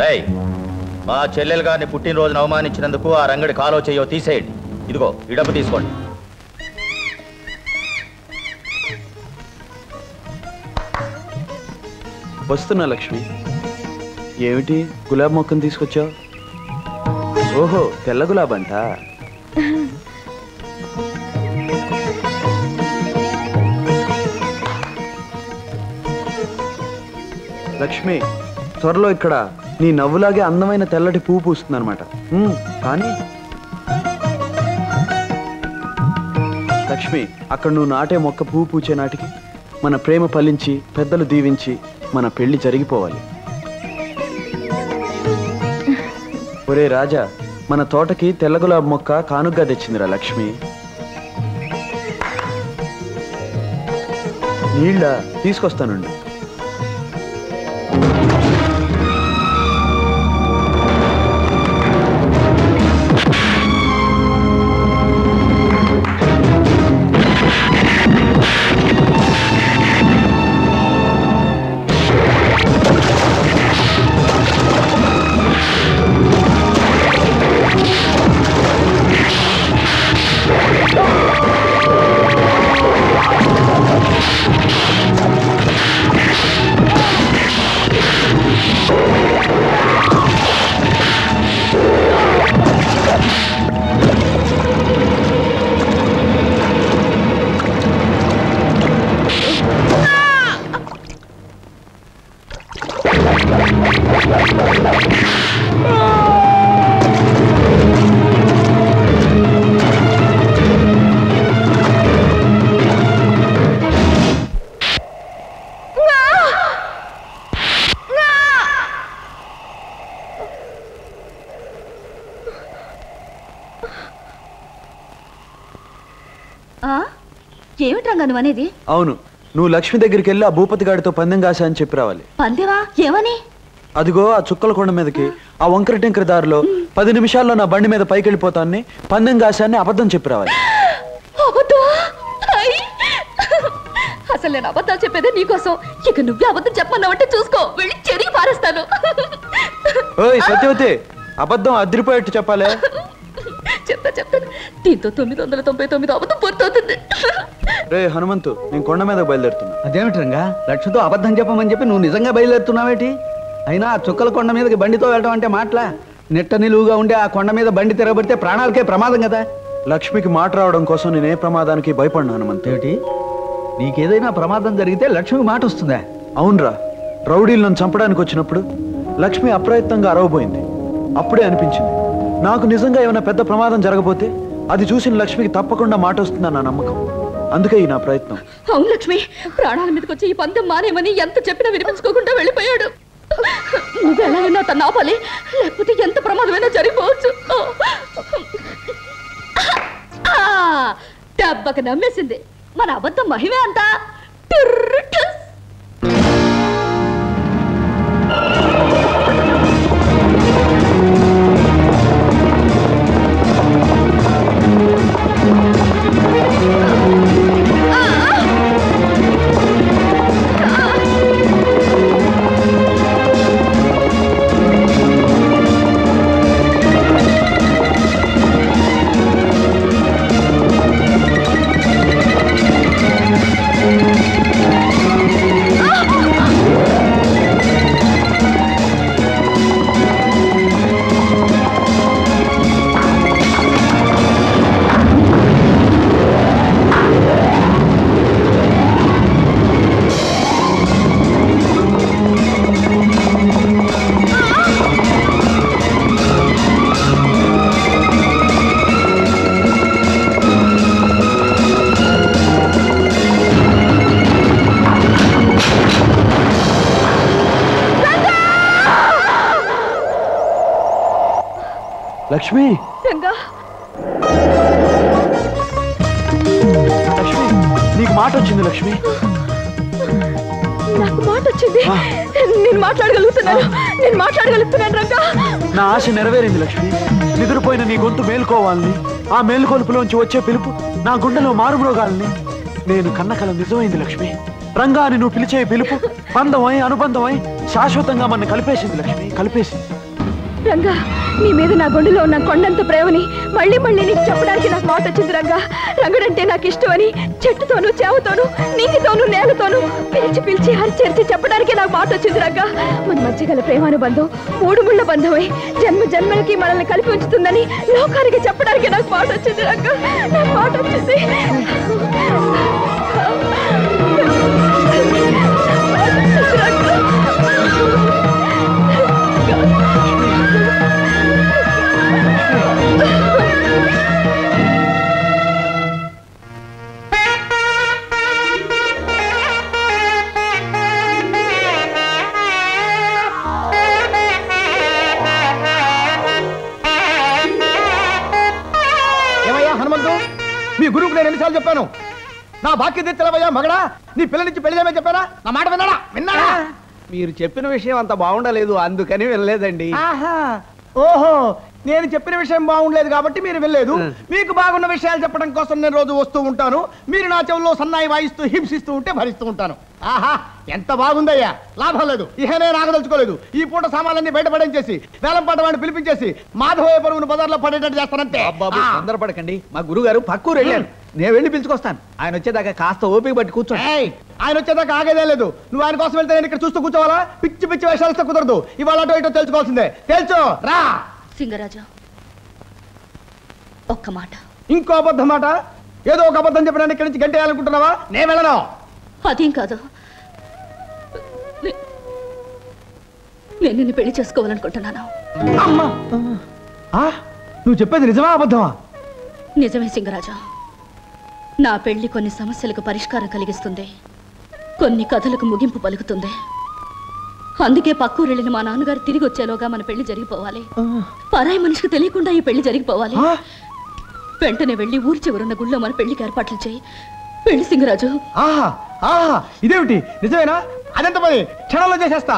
రేయ్, మా చెల్లెలు గారిని పుట్టినరోజున అవమానించినందుకు ఆ రంగడి కాలో చెయ్యో తీసేయండి. ఇదిగో ఈ డబ్బు తీసుకోండి. వస్తున్నా లక్ష్మి. ఏమిటి గులాబ్ మొక్కను తీసుకొచ్చావు? ఓహో, తెల్ల గులాబ్ అంట. లక్ష్మి, త్వరలో ఇక్కడ నీ నవ్వులాగే అందమైన తెల్లటి పువ్వు పూస్తుంది అనమాట. కానీ లక్ష్మి, అక్కడ నువ్వు నాటే మొక్క పువ్వు పూచే నాటికి మన ప్రేమ ఫలించి పెద్దలు దీవించి మన పెళ్లి జరిగిపోవాలి. ఒరే రాజా, మన తోటకి తెల్ల గులాబీ మొక్క కానుగ్గా తెచ్చిందిరా లక్ష్మి. నీళ్ళ తీసుకొస్తానండి. ఏమిటి రంగా నువ్వు అనేది? అవును, నువ్వు లక్ష్మి దగ్గరికి వెళ్ళి ఆ భూపతి గాడితో పందెం కాసా అని చెప్పి రావాలి. పందెవా? ఏమని? అదిగో ఆ చుక్కల కొండ మీదకి ఆ వంకర టెంకర దారిలో 10 నిమిషాల్లో నా బండి మీద పైకి వెళ్ళిపోతాన్ని పందెం కాశాన్ని అబద్ధం చెప్పి రావాలి. అసలు నేను అబద్ధాలు చెప్పేదే నీకోసం. ఇక నువ్వే అబద్ధం చెప్పమన్నావంటే చూసుకో, వెళ్ళి చెరిగి పారేస్తాను. ఓయ్ సత్యవతి, అబద్ధం అదిరిపోయేట్టు చెప్పాలే. చెప్తాను. దీంతో 999 అబద్ధం పూర్తవుతుంది. రే హనుమంతు, నేను కొండ మీద బయలుదేరుతున్నా. అదేమిటి రంగా, లక్ష్మితో అబద్ధం చెప్పమని చెప్పి నువ్వు నిజంగా బయలుదేరుతున్నావేటి? అయినా ఆ చుక్కల కొండ మీదకి బండితో వెళ్ళడం అంటే మాటలా? నిట్ట నిలువుగా ఉండే ఆ కొండ మీద బండి తిరగబడితే ప్రాణాలకే ప్రమాదం కదా. లక్ష్మికి మాట రావడం కోసం నేనే ప్రమాదానికి భయపడినా హనుమంతు. ఏమిటి, నీకేదైనా ప్రమాదం జరిగితే లక్ష్మికి మాట వస్తుందా? అవునరా, రౌడీలు నన్ను చంపడానికి వచ్చినప్పుడు లక్ష్మి అప్రయత్నంగా అరవబోయింది. అప్పుడే అనిపించింది నాకు నిజంగా ఏమైనా పెద్ద ప్రమాదం జరగబోతే అది చూసిన లక్ష్మికి తప్పకుండా మాట వస్తుందని నా నమ్మకం. అందుకే ఈ నా ప్రయత్నం. అవును లక్ష్మి, ప్రాణాల మీదకి వచ్చి ఈ పందెం మానేమని ఎంత చెప్పినా వినిపించుకోకుండా వెళ్ళిపోయాడు. నువ్వు ఎలాగైనా తను ఆపాలి, లేకపోతే ఎంత ప్రమాదమైనా జరిగిపోవచ్చు. దెబ్బకి నమ్మేసింది. మన అబద్ధం మహిమే అంతా. లక్ష్మి, లక్ష్మి, నీకు మాట వచ్చింది లక్ష్మి. నాకు మాట వచ్చింది. నేను మాట్లాడగలుగుతున్నాను రంగా. నా ఆశ నెరవేరింది లక్ష్మి. నిద్రపోయిన నీ గొంతు మేల్కోవాలని, ఆ మేల్కొలుపులోంచి వచ్చే పిలుపు నా గుండెలో మారుమ్రోగాలని నేను కన్న కల నిజమైంది లక్ష్మి. రంగా అని నువ్వు పిలిచే పిలుపు బంధమై అనుబంధమై శాశ్వతంగా మన కలిపేసింది లక్ష్మి, కలిపేసింది. రంగా, నీ మీద నా గుండెలో ఉన్న కొండంత ప్రేమని మళ్ళీ మళ్ళీ నీకు చెప్పడానికి నాకు మాట వచ్చింది రంగా. రంగడంటే నాకు ఇష్టమని చెట్టుతోనూ చేవతోనూ నీటితోనూ నేలతోనూ పిలిచి పిలిచి హరిచేర్చి చెప్పడానికి నాకు మాట వచ్చింది రంగా. మన మధ్య గల ప్రేమానుబంధం మూడు ముళ్ళ బంధమై జన్మ జన్మలకి మనల్ని కలిపి ఉంచుతుందని లోకానికి చెప్పడానికి నాకు మాట వచ్చింది రంగా. నాకు మాట వచ్చింది. మీ గురువుకు నేను ఎన్నిసార్లు చెప్పాను? నా బాక్య తెలవయ్యా మగడా, నీ పిల్ల నుంచి పెళ్లి చేయమని చెప్పానా? నా మాట విన్నాడా? మీరు చెప్పిన విషయం అంత బాగుండలేదు, అందుకని వినలేదండి. ఓహో, నేను చెప్పిన విషయం బాగుండలేదు కాబట్టి మీరు వెళ్ళలేదు. మీకు బాగున్న విషయాలు చెప్పడం కోసం నేను రోజు వస్తూ ఉంటాను. మీరు నా చెవుల్లో సన్నాయి వాయిస్తూ హింసిస్తూ ఉంటే భరిస్తూ ఉంటాను. ఆహా, ఎంత బాగుందయ్యా. లాభం లేదు, ఇహ నేను ఆగదలుచుకోలేదు. ఈ పూట సామాన్లన్నీ బయటపడించేసి వేలం పాట వాడిని పిలిపించేసి మాధవయ్య పరువును బజార్లో పడేటట్టు చేస్తానంటే. తొందరపడకండి, మా గురువు గారు పక్కూరు వెళ్ళారు. నేను వెళ్ళి పిలుచుకొస్తాను. ఆయన వచ్చేదాకా కాస్త ఓపిక పట్టి కూర్చోండి. ఆయన వచ్చేదాకా ఆగేదే లేదు. నువ్వు ఆయన కోసం వెళ్తే నేను ఇక్కడ చూస్తూ కూర్చోవాలా? పిచ్చి పిచ్చి వేషాలు కుదరదు. ఇవాళ అటో ఇటో తెలుసుకోవాల్సిందే. తెలుసు రా. సింగరాజు, ఒక్క మాట. ఇంకో అబద్ధం మాట? ఏదో ఒక అబద్ధం చెప్పడానికి ఇక్కడి నుంచి గంటేయాలనుకుంటున్నావా? నేను వెళ్ళను. అదేం కాదు, నేను నిన్ను పెళ్లి చేసుకోవాలనుకుంటున్నాను. అమ్మా, నువ్వు చెప్పేది నిజమా అబద్ధమా? నిజమే సింగరాజు. నా పెళ్లి కొన్ని సమస్యలకు పరిష్కారం కలిగిస్తుంది, కొన్ని కథలకు ముగింపు పలుకుతుంది. అందుకే పక్కూరెళ్ళిన మా నాన్నగారు తిరిగి వచ్చేలోగా మన పెళ్లి జరిగిపోవాలి. పరాయి మనిషికి తెలియకుండా ఈ పెళ్లి జరిగిపోవాలి. వెంటనే వెళ్ళి ఊరి చివరున్న గుళ్ళో మన పెళ్లికి ఏర్పాట్లు చేయి. పెళ్లి సింగరాజు. ఇదేమిటి, నిజమేనా? అదెంత పని, క్షణంలో చేసేస్తా.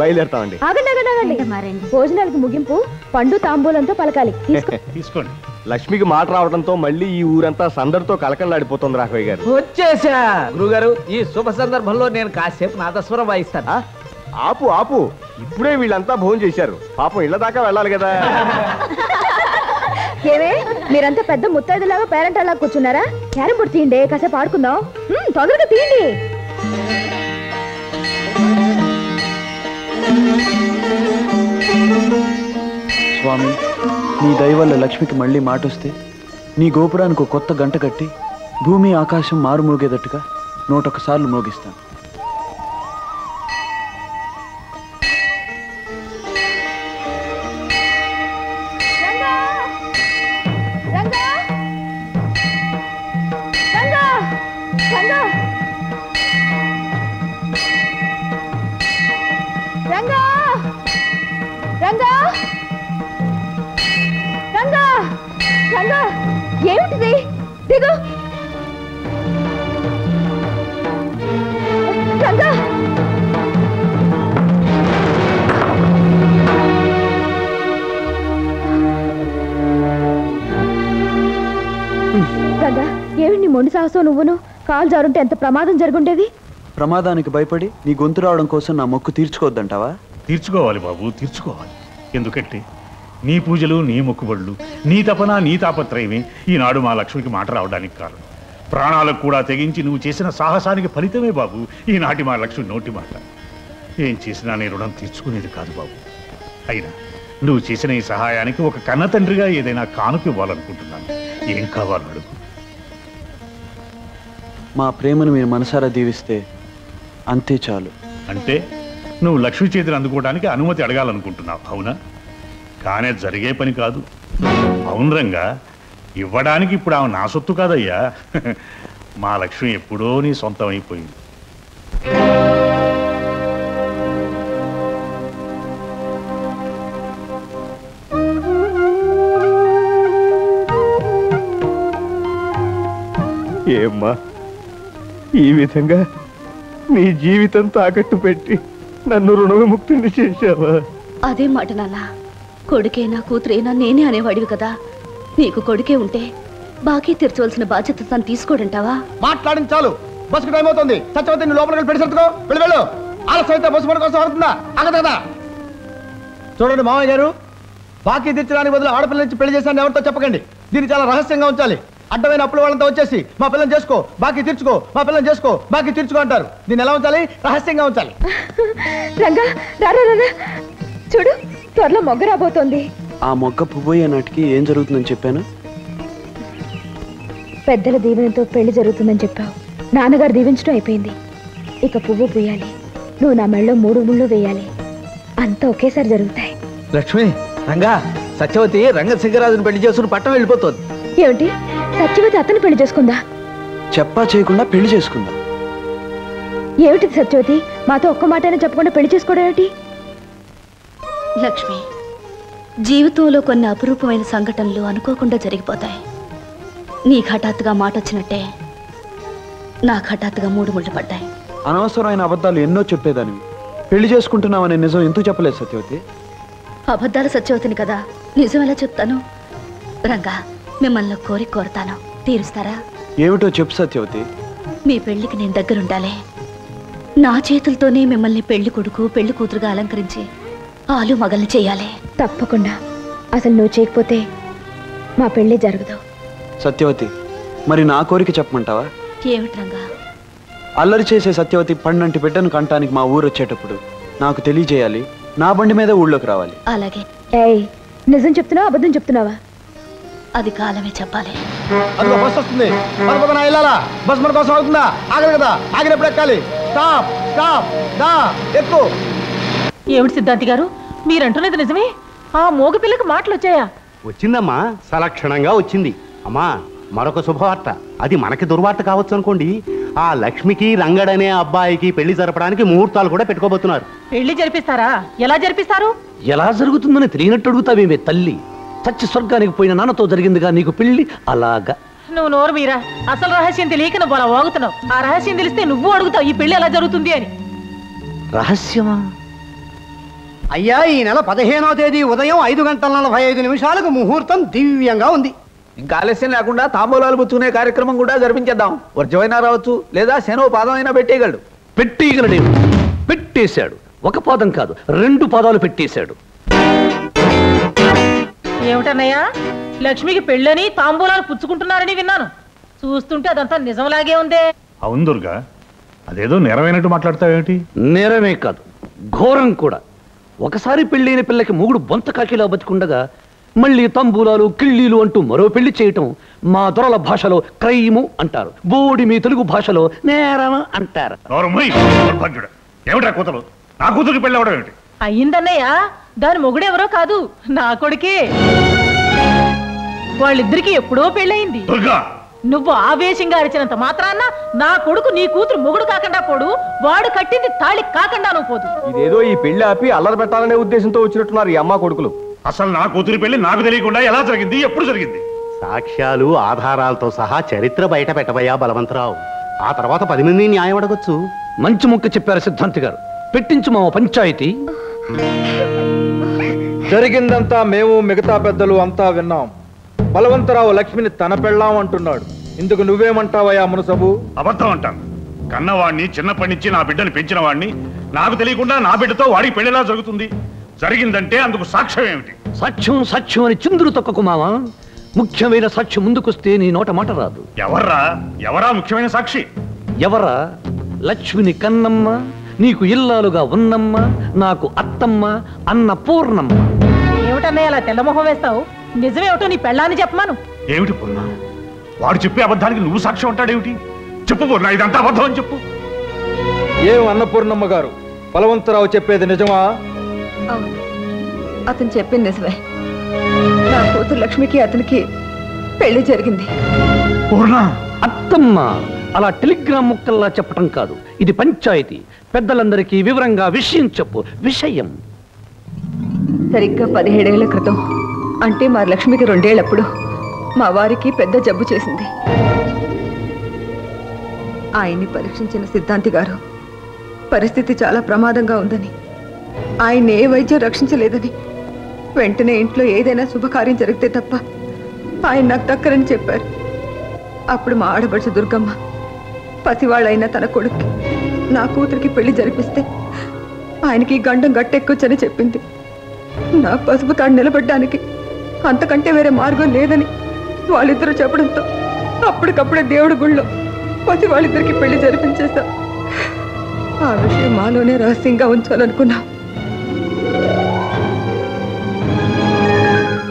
బయలుదేరుతామండి. భోజనాలకు ముగింపు పండు తాంబూలంతో పలకాలి. తీసుకోండి. లక్ష్మికి మాట రావడంతో మళ్ళీ ఈ ఊరంతా సందడితో కలకలాడిపోతుంది రాఘవయ్య గారు. వచ్చేసా గురుగారు. ఈ శుభ సందర్భంలో నేను కాసేపు నాదస్వరం వాయిస్తాను. ఆపు ఆపు, ఇప్పుడే వీళ్ళంతా భోజనం చేశారు. పాపం ఇళ్ల దాకా వెళ్ళాలి కదా. ఏవే, మీరంతా పెద్ద ముత్తైదులాగా పేరెంట్ అలా కూర్చున్నారా? క్యారం బోర్డు తీయండి, కాసేపు ఆడుకుందాం. తొందరగా తీయండి. స్వామి, నీ దయ వల్ల లక్ష్మికి మళ్ళీ మాట వస్తే నీ గోపురానికి ఒక కొత్త గంట కట్టి భూమి ఆకాశం మారుమోగేటట్టుగా 101 సార్లు మోగిస్తాను. ఏమిటిది? దిగు. రంగా, రంగా, ఏమిటి మొండి సాహసం నువ్వును? కాలు జారుంటే ఎంత ప్రమాదం జరుగుండేది. ప్రమాదానికి భయపడి నీ గొంతు రావడం కోసం నా మొక్కు తీర్చుకోవద్దంటావా? తీర్చుకోవాలి బాబు, తీర్చుకోవాలి. ఎందుకంటే నీ పూజలు, నీ మొక్కుబడులు, నీ తపన, నీ తాపత్రయమే ఈనాడు మా లక్ష్మికి మాట రావడానికి కారణం. ప్రాణాలకు కూడా తెగించి నువ్వు చేసిన సాహసానికి ఫలితమే బాబు ఈనాటి మా లక్ష్మి నోటి మాట. ఏం చేసినా నీ రుణం తీర్చుకునేది కాదు బాబు. అయినా నువ్వు చేసిన ఈ సహాయానికి ఒక కన్న తండ్రిగా ఏదైనా కానుక ఇవ్వాలనుకుంటున్నాను. ఏం కావాలో అడుగు. మా ప్రేమను మీరు మనసారా దీవిస్తే అంతే చాలు. అంటే నువ్వు లక్ష్మి చేతిని అందుకోవడానికి అనుమతి అడగాలనుకుంటున్నావు, అవునా? కానీ జరిగే పని కాదు. అవును రంగా, ఇవ్వడానికి ఇప్పుడు ఆమె నా సొత్తు కాదయ్యా. మా లక్ష్మి ఎప్పుడో నీ సొంతం అయిపోయింది. ఏమ్మా, ఈ విధంగా నీ జీవితం తాకట్టు పెట్టి నన్ను రుణ విముక్తిని చేశావా? అదే మాట నాన్న, కొడుకేనా కూతురేనా నేనే అనేవాడివి కదా. నీకు కొడుకే ఉంటే బాకీ తీర్చవలసిన బాధ్యత తను తీసుకోడంటావా? మాట్లాడింది చాలు, బస్సుకు టైం అవుతుంది. సత్యవతి నువ్వు లోపలికి పెట్టి సర్దుకో, వెళ్ళి వెళ్ళు. ఆలస్యం అయితే బస్సు మన కోసం అవుతుందా? అగదు కదా. చూడండి మామయ్య గారు, బాకీ తీర్చడానికి బదులు ఆడపిల్ల నుంచి పెళ్లి చేశాను ఎవరితో చెప్పకండి. దీన్ని చాలా రహస్యంగా ఉంచాలి. అడ్డమైన అప్పుల వాళ్ళంతా వచ్చేసి మా పిల్లని చేసుకో, బాకీ తీర్చుకో, మా పిల్లని చేసుకో, బాకీ తీర్చుకో అంటారు. దీన్ని ఎలా ఉంచాలి? రహస్యంగా ఉంచాలి. రంగా రారా రారా, చూడు త్వరలో మొగ్గ రాబోతోంది. ఆ మొగ్గ పువ్వయ్యే నాటికి ఏం జరుగుతుందని చెప్పాను? పెద్దల దీవెనతో పెళ్లి జరుగుతుందని చెప్పావు. నాన్నగారు దీవించడం అయిపోయింది. ఇక పువ్వు పూయాలి, నువ్వు నా మెళ్ళలో 3 ముళ్ళు వేయాలి. అంతా ఒకేసారి జరుగుతాయి. లక్ష్మి, రంగా, సత్యవతి రంగశంకరాజుని పెళ్లి చేసుకుని పట్టం వెళ్ళిపోతుంది. ఏమిటి, సత్యవతి అతను పెళ్లి చేసుకుందా? చెప్పా చేయకుండా పెళ్లి చేసుకుందా? ఏమిటిది సత్యవతి, మాతో ఒక్క మాటైనా చెప్పకుండా పెళ్లి చేసుకోవడం ఏమిటి? లక్ష్మి, జీవితంలో కొన్ని అపురూపమైన సంఘటనలు అనుకోకుండా జరిగిపోతాయి. నీకు హఠాత్తుగా మాట వచ్చినట్టే నాకు హఠాత్తుగా 3 ముళ్ళు పడ్డాయి. అనవసరమైన అబద్ధాలు ఎన్నో చెప్పేదానివి. పెళ్లి చేసుకుంటున్నావనే నిజం ఎందుకు చెప్పలేదు సత్యవతి? అబద్ధాలు సత్యవతిని కదా, నిజం ఎలా చెప్తాను? రంగా, మిమ్మల్ని కోరుతాను, తీరుస్తారా? ఏమిటో చెప్పు సత్యవతి. మీ పెళ్లికి నేను దగ్గరుండాలి. నా చేతులతోనే మిమ్మల్ని పెళ్లి కొడుకు పెళ్లి కూతురుగా అలంకరించి ఆలు మగల్ని చేయాలి. తప్పకుండా. అసలు నువ్వు చేయకపోతే మా పెళ్లి జరగదు. సత్యవతి, మరి నా కోరిక చెప్పమంటావా? ఏమిటి రంగా? అల్లరి చేసే సత్యవతి పండంటి బిడ్డను కంటానికి మా ఊరు వచ్చేటప్పుడు నాకు తెలియజేయాలి. నా బండి మీద ఊళ్ళోకి రావాలి. అలాగే. ఏయ్, నిజం చెప్తున్నావా అబద్ధం చెప్తున్నావా? అది కాలమే చెప్పాలి. అందులో బస్సు వస్తుంది, మన వెళ్ళాలా? బస్ మన కోసం అవుతుందా? ఆగదు కదా, ఆగినప్పుడు ఎక్కాలి. స్టాప్ స్టాప్, దా ఎక్కు. ఏమిటి సిద్ధాంతి గారు, మీరంటున్నది నిజమే? ఆ మోగ పిల్లకి మాటలు వచ్చాయా? వచ్చిందమ్మా, సలక్షణంగా వచ్చింది. అమ్మా, మరొక శుభవార్త. అది మనకి దుర్వార్త కావచ్చు అనుకోండి. ఆ లక్ష్మికి రంగడనే అబ్బాయికి పెళ్లి జరపడానికి ముహూర్తాలు కూడా పెట్టుకోబోతున్నారు. పెళ్లి జరిపిస్తారా? ఎలా జరిపిస్తారు? ఎలా జరుగుతుందని తెలియనట్టు అడుగుతావేమే తల్లి. చచ్చి స్వర్గానికి పోయిన నాన్నతో జరిగిందిగా నీకు పెళ్లి. అలాగా నువ్వు నోరు మీరా, అసలు రహస్యం తెలియక నువ్వు అలా వాగుతున్నావు. ఆ రహస్యం తెలిస్తే నువ్వు అడుగుతావు ఈ పెళ్లి ఎలా జరుగుతుంది అని. రహస్యమా? అయ్యా, ఈ నెల 15వ తేదీ ఉదయం 5:45 ముహూర్తం దివ్యంగా ఉంది. ఇంకా ఆలస్యం లేకుండా తాంబూలాలు పుచ్చుకునే కార్యక్రమం కూడా జరిపించేద్దాం. వర్జమైనా రావచ్చు, లేదా శనో పాదం అయినా పెట్టేయగలడు. పెట్టేయగలడేమి? పెట్టేశాడు. ఒక పాదం కాదు, 2 పాదాలు పెట్టేశాడు. ఏమిటన్నయ్యా, లక్ష్మికి పెళ్ళని తాంబూలాలు పుచ్చుకుంటున్నారని విన్నాను. చూస్తుంటే అదంతా నిజంలాగే ఉందే. అవును దుర్గా, అదేదో నెరవేనట్టు మాట్లాడతావేమిటి? నేరమే కాదు, ఘోరం కూడా. ఒకసారి పెళ్ళైన పిల్లకి మొగుడు బొంత కాకిలా బతికుండగా మళ్ళీ తంబూలాలు కిళ్ళీలు అంటూ మరో పెళ్లి చేయటం మా దొరల భాషలో క్రైము అంటారు. బోడి మీ తెలుగు భాషలో నేరం అంటారు. ఏమిటా కూతురు? నా కూతురికి పెళ్ళి అవడం ఏమిటి? అయ్యిందన్నయ్యా, దాని మొగుడెవరో కాదు, నా కొడుకే. వాళ్ళిద్దరికి ఎప్పుడో పెళ్ళయింది. నువ్వు ఆవేశంగా అరిచినంత మాత్రాన్న నా కొడుకు నీ కూతురు మొగుడు కాకుండా పోడు, వాడు కట్టింది తాళి కాకుండా నువ్వు పోదు. ఇదేదో ఈ పెళ్లి ఆపి అల్లరి పెట్టాలనే ఉద్దేశంతో వచ్చినట్టున్నారు ఈ అమ్మ కొడుకులు. అసలు నా కూతురి పెళ్లి నాకు తెలియకుండా ఎలా జరిగింది, ఎప్పుడు జరిగింది? సాక్ష్యాలు ఆధారాలతో సహా చరిత్ర బయట పెట్టబోయా బలవంతరావు. ఆ తర్వాత 10 మంది న్యాయం అడగొచ్చు. మంచి ముక్క చెప్పారు సిద్ధాంతి గారు. పెట్టించు మా పంచాయతీ. జరిగిందంతా మేము మిగతా పెద్దలు అంతా విన్నాం. బలవంతరావు లక్ష్మిని తన పెళ్ళాం అంటున్నాడు. ఇందుకు నువ్వేమంటావయ్యా మునసబు? అబద్ధం అంటాను. కన్నవాడిని చిన్నప్పటి నుంచి నా బిడ్డను పెంచిన వాడిని నాకు తెలియకుండా నా బిడ్డతో వాడికి పెళ్లిలా జరుగుతుంది. జరిగిందంటే అందుకు సాక్ష్యం ఏమిటి? సాక్ష్యం సాక్ష్యం అని చిందులు తొక్కకు మావా. ముఖ్యమైన సాక్షి ముందుకొస్తే నీ నోట మాట రాదు. ఎవరా ముఖ్యమైన సాక్షి? ఎవరా? లక్ష్మిని కన్నమ్మ, నీకు ఇల్లాలుగా ఉన్నమ్మ, నాకు అత్తమ్మ, అన్న పూర్ణమ్మ. ఏమిటన్నయ్య అలా తెల్లమొహం వేస్తావు? నిజమేమిటో నీ పెళ్ళాన్ని చెప్పమాను. ఏమిటి పూర్ణ? వాడు చెప్పే అబద్ధానికి నువ్వు సాక్ష్యం అంటాడేమిటి? చెప్పు పూర్ణ, ఇదంతా అబద్ధం అని చెప్పు. ఏం అన్నపూర్ణమ్మ గారు, బలవంతరావు చెప్పేది నిజమా? అవును, అతను చెప్పింది నిజమే. నా కూతురు లక్ష్మికి అతనికి పెళ్లి జరిగింది. అత్తమ్మ అలా టెలిగ్రామ్ ముక్కల్లా చెప్పటం కాదు, ఇది పంచాయతీ. పెద్దలందరికీ వివరంగా విషయం చెప్పు. విషయం సరిగ్గా 17 ఏళ్ల క్రితం, అంటే మా లక్ష్మికి 2 ఏళ్లప్పుడు మా వారికి పెద్ద జబ్బు చేసింది. ఆయన్ని పరీక్షించిన సిద్ధాంతి గారు పరిస్థితి చాలా ప్రమాదంగా ఉందని, ఆయన్ని ఏ వైద్యం రక్షించలేదని, వెంటనే ఇంట్లో ఏదైనా శుభకార్యం జరిగితే తప్ప ఆయన నాకు దక్కరని చెప్పారు. అప్పుడు మా ఆడబడుచు దుర్గమ్మ పసివాళ్ళైన తన కొడుక్కి నా కూతురికి పెళ్లి జరిపిస్తే ఆయనకి గండం గట్టెక్కొచ్చని చెప్పింది. నా పసుపు తాడు నిలబడ్డానికి అంతకంటే వేరే మార్గం లేదని వాళ్ళిద్దరూ చెప్పడంతో అప్పటికప్పుడే దేవుడి గుళ్ళో పసి వాళ్ళిద్దరికి పెళ్లి జరిపించేశాం. ఆ విషయం మాలోనే రహస్యంగా ఉంచాలనుకున్నా.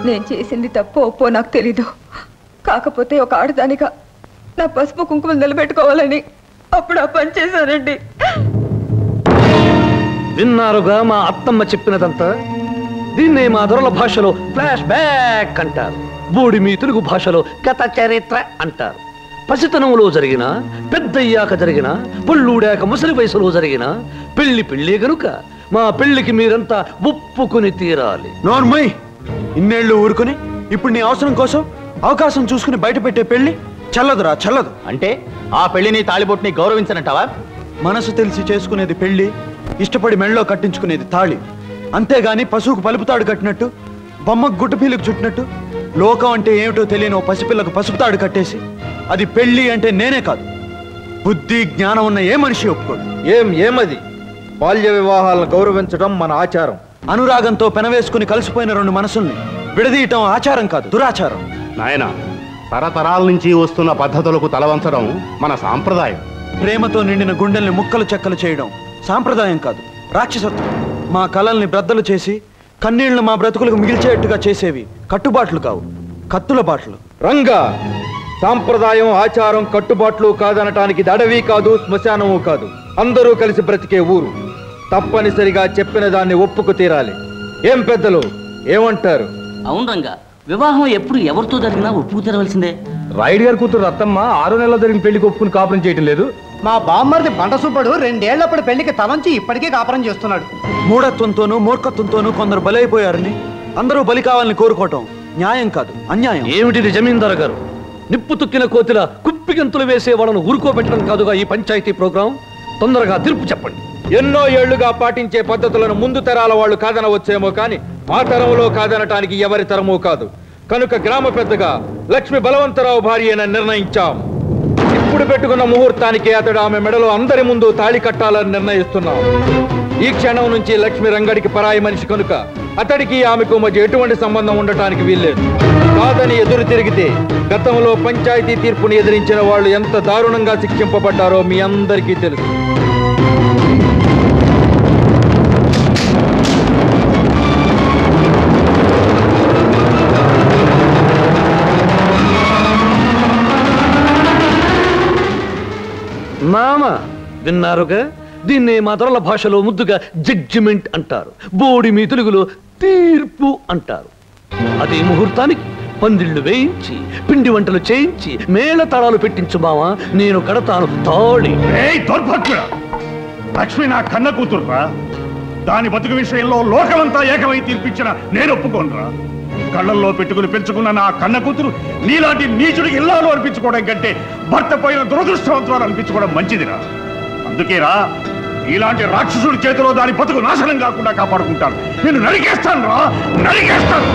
నేను చేసింది తప్పో ఒప్పో నాకు తెలీదు. కాకపోతే ఒక ఆడదానిగా నా పసుపు కుంకుమలు నిలబెట్టుకోవాలని అప్పుడు ఆ పని చేశానండి. విన్నారుగా మా అత్తమ్మ చెప్పినదంతా. దీన్నే మా దొరల భాషలో ఫ్లాష్ బ్యాక్ అంటారు, బోడిమి తెలుగు భాషలో గత చరిత్ర అంటారు. పసితనంలో జరిగిన, పెద్దయ్యాక జరిగిన, పళ్ళూడాక ముసలి వయసులో జరిగిన పెళ్లి గనుక మా పెళ్లికి మీరంతా ఒప్పుకుని తీరాలి. నోర్మయ్, ఇన్నేళ్లు ఊరుకుని ఇప్పుడు నీ అవసరం కోసం అవకాశం చూసుకుని బయట పెట్టే పెళ్లి చల్లదురా, చల్లదు. అంటే ఆ పెళ్లిని తాళిబొట్టుని గౌరవించనంటావా? మనసు తెలిసి చేసుకునేది పెళ్లి, ఇష్టపడి మెళ్ళలో కట్టించుకునేది తాళి. అంతేగాని పశువుకు పలుపుతాడు కట్టినట్టు, బొమ్మకు గుట్టపీలకు చుట్టినట్టు లోకం అంటే ఏమిటో తెలియని ఓ పసిపిల్లకు పసుపుతాడు కట్టేసి అది పెళ్లి అంటే నేనే కాదు, బుద్ధి జ్ఞానం ఉన్న ఏ మనిషి ఒప్పుకోడు. ఏమది? బాల్య వివాహాలను గౌరవించడం మన ఆచారం. అనురాగంతో పెనవేసుకుని కలిసిపోయిన 2 మనసుల్ని విడదీయటం ఆచారం కాదు, దురాచారం. నాయన, తరతరాల నుంచి వస్తున్న పద్ధతులకు తలవంచడం మన సాంప్రదాయం. ప్రేమతో నిండిన గుండెల్ని ముక్కలు చెక్కలు చేయడం సాంప్రదాయం కాదు, రాక్షసత్వం. మా కళల్ని బ్రద్దలు చేసి కన్నీళ్లు మా బ్రతుకులకు మిగిల్చేట్టుగా చేసేవి కట్టుబాట్లు కావు, కత్తుల బాట్లు. రంగా, సాంప్రదాయం ఆచారం కట్టుబాట్లు కాదనటానికి అడవి కాదు, శ్మశానము కాదు, అందరూ కలిసి బ్రతికే ఊరు. తప్పనిసరిగా చెప్పిన దాన్ని ఒప్పుకు తీరాలి. ఏం పెద్దలు ఏమంటారు? అవును రంగా, వివాహం ఎప్పుడు ఎవరితో జరిగినా ఒప్పుకు తీరవలసిందే. రాయుడు గారి కూతురు రత్తమ్మ 6 నెలల్లో జరిగిన పెళ్లికి ఒప్పుకుని కాపురం చేయటం లేదు. మా బామ్మర్ది బండసూపడు 2 ఏళ్లప్పుడు పెళ్లికి తలంచి ఇప్పటికీ కాపురం చేస్తున్నాడు. మూఢత్వంతోనూ మూర్ఖత్వంతోనూ కొందరు బలైపోయారని అందరూ బలి కావాలని కోరుకోవటం న్యాయం కాదు, అన్యాయం. ఏమిటిది జమీందారు గారు? నిప్పు తుక్కిన కోతిల కుప్పిగంతులు వేసే వాళ్ళను ఊరుకోబెట్టడం కాదుగా ఈ పంచాయతీ ప్రోగ్రాం. తొందరగా తీర్పు చెప్పండి. ఎన్నో ఏళ్లుగా పాటించే పద్ధతులను ముందు తరాల వాళ్ళు కాదనవచ్చేమో కానీ ఆ తరంలో కాదనటానికి ఎవరి తరమూ కాదు. కనుక గ్రామ పెద్దగా లక్ష్మి బలవంతరావు భార్యని నిర్ణయించాం. ఇప్పుడు పెట్టుకున్న ముహూర్తానికి అతడు ఆమె మెడలో అందరి ముందు తాళి కట్టాలని నిర్ణయిస్తున్నాం. ఈ క్షణం నుంచి లక్ష్మి రంగడికి పరాయి మనిషి కనుక అతడికి ఆమెకు మధ్య ఎటువంటి సంబంధం ఉండటానికి వీల్లేదు. కాదని ఎదురు తిరిగితే గతంలో పంచాయతీ తీర్పుని ఎదిరించిన వాళ్ళు ఎంత దారుణంగా శిక్షింపబడ్డారో మీ అందరికీ తెలుసు. మామ, విన్నారుగా? దీన్నే మా దొరల భాషలో ముద్దుగా జడ్జిమెంట్ అంటారు, బోడిమి తెలుగులో తీర్పు అంటారు. అదే ముహూర్తానికి పందిళ్లు వేయించి, పిండి వంటలు చేయించి, మేళ తాళాలు పెట్టించు మావా, నేను కడతాను తాళి. లక్ష్మి నా కన్న కూతురురా. దాని బతుకు విషయంలో లోకమంతా ఏకమై తీర్పిచ్చిన నేను ఒప్పుకోనరా. కళ్ళల్లో పెట్టుకుని పెంచుకున్న నా కన్న కూతురు నీలాంటి నీచుడికి ఇల్లాలు అనిపించుకోవడం కంటే భర్త పోయిన దురదృష్టవంతురాలు అనిపించుకోవడం మంచిదిరా. అందుకేరా ఇలాంటి రాక్షసుడి చేతిలో దాని బతుకు నాశనం కాకుండా కాపాడుకుంటాను. నేను నరికేస్తాను రా, నరికేస్తాను.